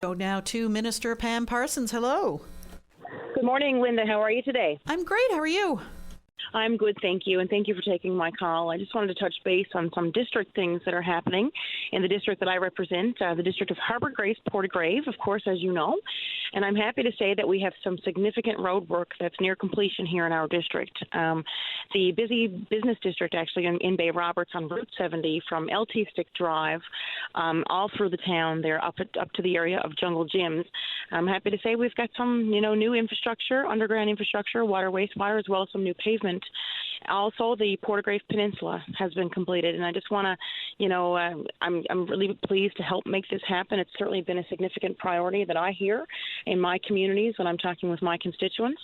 Go now to Minister Pam Parsons. Hello. Good morning, Linda. How are you today? I'm great. How are you? I'm good, thank you, and thank you for taking my call. I just wanted to touch base on some district things that are happening in the district that I represent, the district of Harbour Grace-Port de Grave, of course, as you know. And I'm happy to say that we have some significant road work that's near completion here in our district. The busy business district, actually, in Bay Roberts on Route 70 from LT Stick Drive all through the town there up to the area of Jungle Gyms. I'm happy to say we've got some, new infrastructure, underground infrastructure, water, wastewater, as well as some new pavement. Also, the Port de Grave Peninsula has been completed, and I just want to, I'm really pleased to help make this happen. It's certainly been a significant priority that I hear in my communities when I'm talking with my constituents,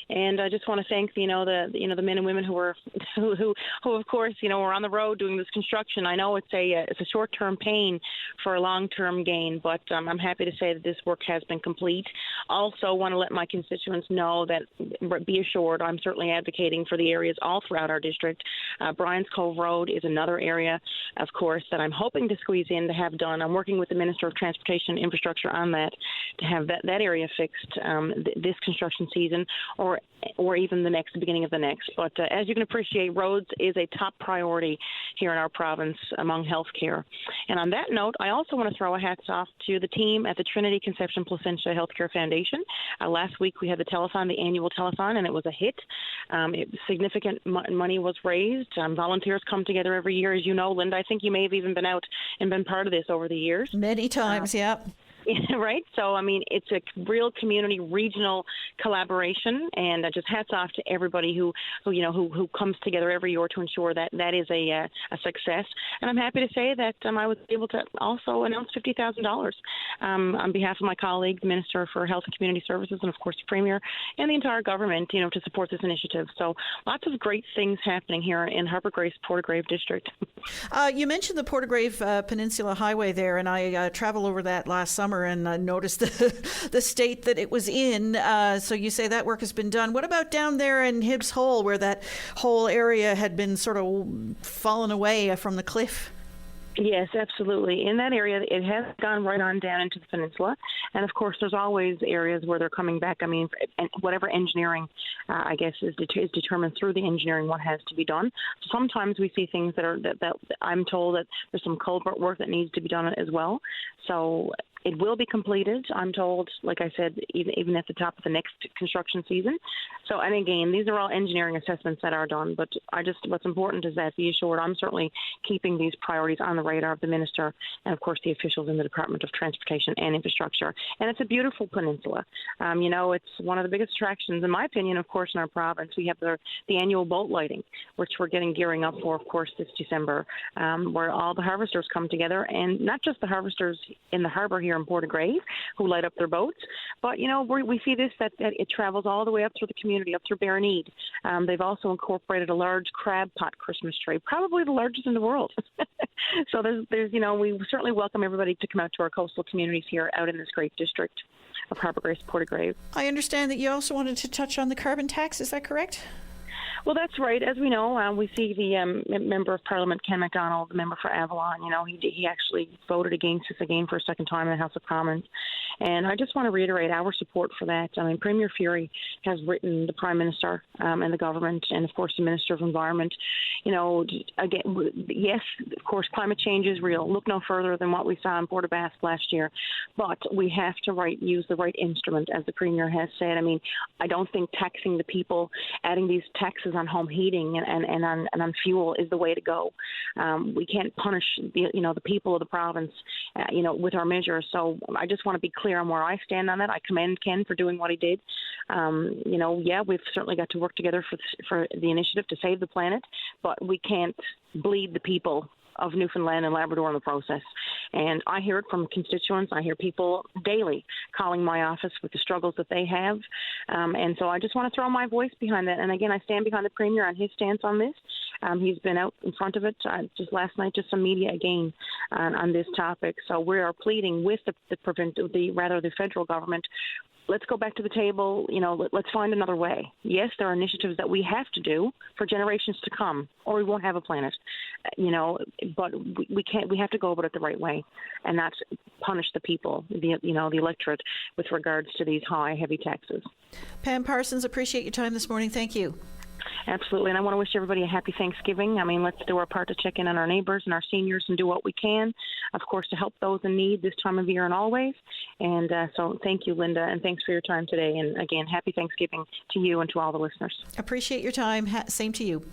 and I just want to thank the men and women who of course are on the road doing this construction. I know it's a short-term pain for a long-term gain, but I'm happy to say that this work has been complete. Also, want to let my constituents know that be assured I'm certainly advocating for the areas all throughout our district. Bryans Cove Road is another area, of course, that I'm hoping to squeeze in to have done. I'm working with the Minister of Transportation and Infrastructure on that to have that area fixed this construction season or even the beginning of the next. But as you can appreciate, roads is a top priority here in our province among healthcare. And on that note, I also want to throw a hats off to the team at the Trinity Conception Placentia Healthcare Foundation. Last week we had the telethon, the annual telethon, and it was a hit. Significant money was raised. Volunteers come together every year, as you know, Linda. I think you may have even been out and been part of this over the years. Many times, yeah. Right. So, it's a real community regional collaboration, and just hats off to everybody who comes together every year to ensure that that is a success. And I'm happy to say that I was able to also announce $50,000 on behalf of my colleague, the Minister for Health and Community Services, and of course the Premier and the entire government, to support this initiative. So, lots of great things happening here in Harbour Grace-Port de Grave district. You mentioned the Port de Grave Peninsula Highway there, and I traveled over that last summer and noticed the state that it was in. So you say that work has been done. What about down there in Hibbs Hole, where that whole area had been sort of fallen away from the cliff? Yes, absolutely. In that area, it has gone right on down into the peninsula. And, of course, there's always areas where they're coming back. Whatever engineering, I guess, is determined through the engineering what has to be done. Sometimes we see things that I'm told that there's some culvert work that needs to be done as well. So it will be completed, I'm told, like I said, even at the top of the next construction season. So, and again, these are all engineering assessments that are done, but what's important is that be assured I'm certainly keeping these priorities on the radar of the Minister and, of course, the officials in the Department of Transportation and Infrastructure. And it's a beautiful peninsula. It's one of the biggest attractions, in my opinion, of course, in our province. We have the annual boat lighting, which we're gearing up for, of course, this December, where all the harvesters come together, and not just the harvesters in the harbour here in Port de Grave who light up their boats, but we see this that it travels all the way up through the community, up through Barronede. They've also incorporated a large crab pot Christmas tree, probably the largest in the world. So there's we certainly welcome everybody to come out to our coastal communities here out in this great district of Harbour Grace-Port de Grave. I understand that you also wanted to touch on the carbon tax. Is that correct? Well, that's right. As we know, we see the Member of Parliament, Ken MacDonald, the member for Avalon, he actually voted against this again for a second time in the House of Commons. And I just want to reiterate our support for that. Premier Fury has written the Prime Minister and the government and, of course, the Minister of Environment. Again, yes, of course, climate change is real. Look no further than what we saw in Port aux Basques last year. But we have to use the right instrument, as the Premier has said. I don't think taxing the people, adding these taxes on home heating and on fuel is the way to go. We can't punish the people of the province, with our measures. So I just want to be clear on where I stand on that. I commend Ken for doing what he did. We've certainly got to work together for the initiative to save the planet, but we can't bleed the people of Newfoundland and Labrador in the process. And I hear it from constituents. I hear people daily calling my office with the struggles that they have. And so I just want to throw my voice behind that. And again, I stand behind the Premier on his stance on this. He's been out in front of it just last night, just some media again on this topic. So we are pleading with the federal government let's go back to the table. Let's find another way. Yes, there are initiatives that we have to do for generations to come, or we won't have a planet. But we can't. We have to go about it the right way, and that's punish the people, the electorate, with regards to these high, heavy taxes. Pam Parsons, appreciate your time this morning. Thank you. Absolutely, and I want to wish everybody a happy Thanksgiving. I mean, let's do our part to check in on our neighbors and our seniors and do what we can, of course, to help those in need this time of year and always. And so thank you, Linda, and thanks for your time today. And again, happy Thanksgiving to you and to all the listeners. Appreciate your time. Same to you.